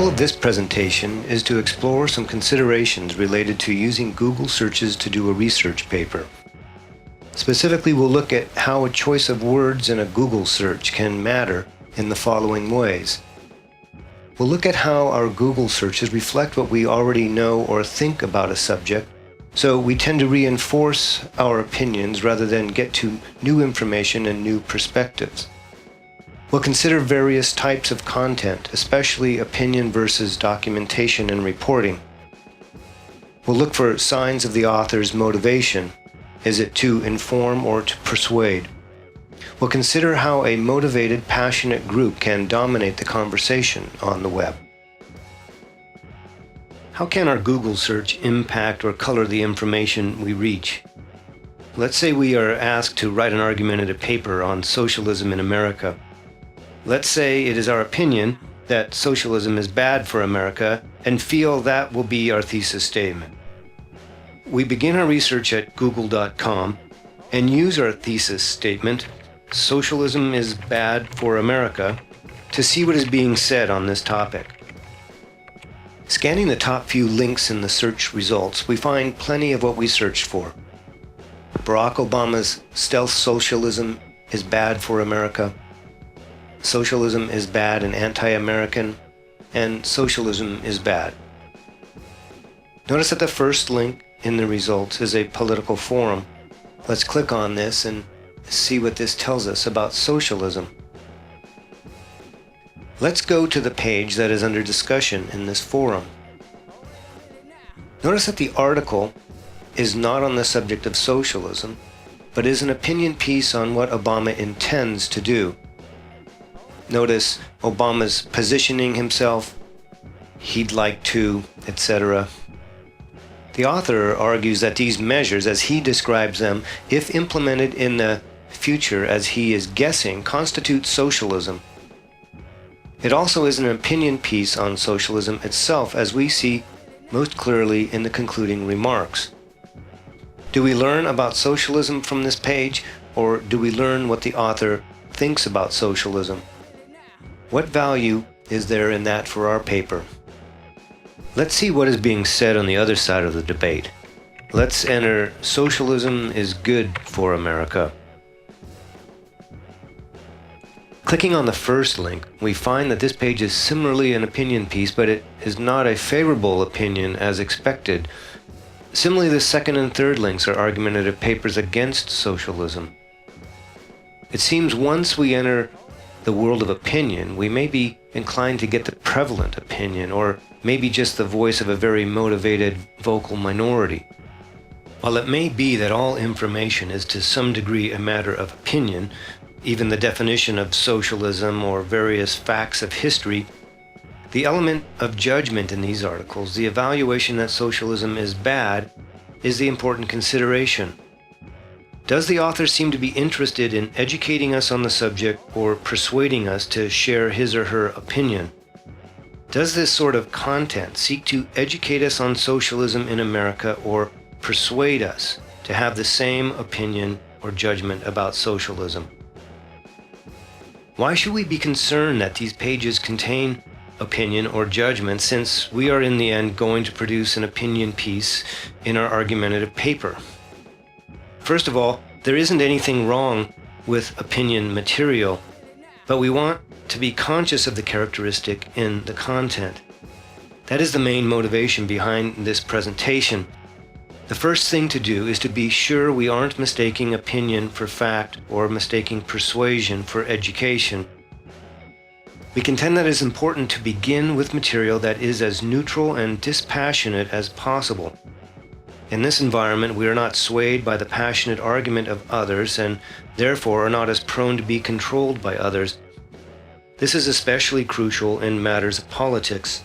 goal of this presentation is to explore some considerations related to using Google searches to do a research paper. Specifically, we'll look at how a choice of words in a Google search can matter in the following ways. We'll look at how our Google searches reflect what we already know or think about a subject, so we tend to reinforce our opinions rather than get to new information and new perspectives. We'll consider various types of content, especially opinion versus documentation and reporting. We'll look for signs of the author's motivation. Is it to inform or to persuade? We'll consider how a motivated, passionate group can dominate the conversation on the web. How can our Google search impact or color the information we reach? Let's say we are asked to write an argumentative paper on socialism in America. Let's say it is our opinion that socialism is bad for America and feel that will be our thesis statement. We begin our research at google.com and use our thesis statement, "Socialism is bad for America," to see what is being said on this topic. Scanning the top few links in the search results, we find plenty of what we searched for. Barack Obama's stealth socialism is bad for America. Socialism is bad and anti-American, and socialism is bad. Notice that the first link in the results is a political forum. Let's click on this and see what this tells us about socialism. Let's go to the page that is under discussion in this forum. Notice that the article is not on the subject of socialism, but is an opinion piece on what Obama intends to do. Notice Obama's positioning himself, he'd like to, etc. The author argues that these measures, as he describes them, if implemented in the future as he is guessing, constitute socialism. It also is an opinion piece on socialism itself, as we see most clearly in the concluding remarks. Do we learn about socialism from this page, or do we learn what the author thinks about socialism? What value is there in that for our paper? Let's see what is being said on the other side of the debate. Let's enter "Socialism is good for America." Clicking on the first link, we find that this page is similarly an opinion piece, but it is not a favorable opinion as expected. Similarly, the second and third links are argumentative papers against socialism. It seems once we enter the world of opinion, we may be inclined to get the prevalent opinion, or maybe just the voice of a very motivated vocal minority. While it may be that all information is to some degree a matter of opinion, even the definition of socialism or various facts of history, the element of judgment in these articles, the evaluation that socialism is bad, is the important consideration. Does the author seem to be interested in educating us on the subject or persuading us to share his or her opinion? Does this sort of content seek to educate us on socialism in America or persuade us to have the same opinion or judgment about socialism? Why should we be concerned that these pages contain opinion or judgment, since we are in the end going to produce an opinion piece in our argumentative paper? First of all, there isn't anything wrong with opinion material, but we want to be conscious of the characteristic in the content. That is the main motivation behind this presentation. The first thing to do is to be sure we aren't mistaking opinion for fact or mistaking persuasion for education. We contend that it is important to begin with material that is as neutral and dispassionate as possible. In this environment, we are not swayed by the passionate argument of others and therefore are not as prone to be controlled by others. This is especially crucial in matters of politics.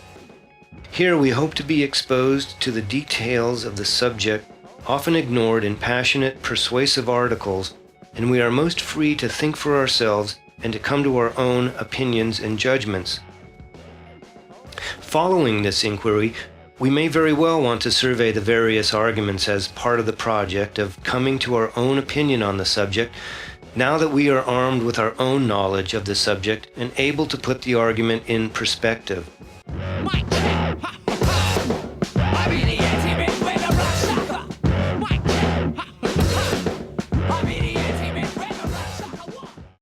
Here we hope to be exposed to the details of the subject, often ignored in passionate, persuasive articles, and we are most free to think for ourselves and to come to our own opinions and judgments. Following this inquiry, we may very well want to survey the various arguments as part of the project of coming to our own opinion on the subject, now that we are armed with our own knowledge of the subject and able to put the argument in perspective.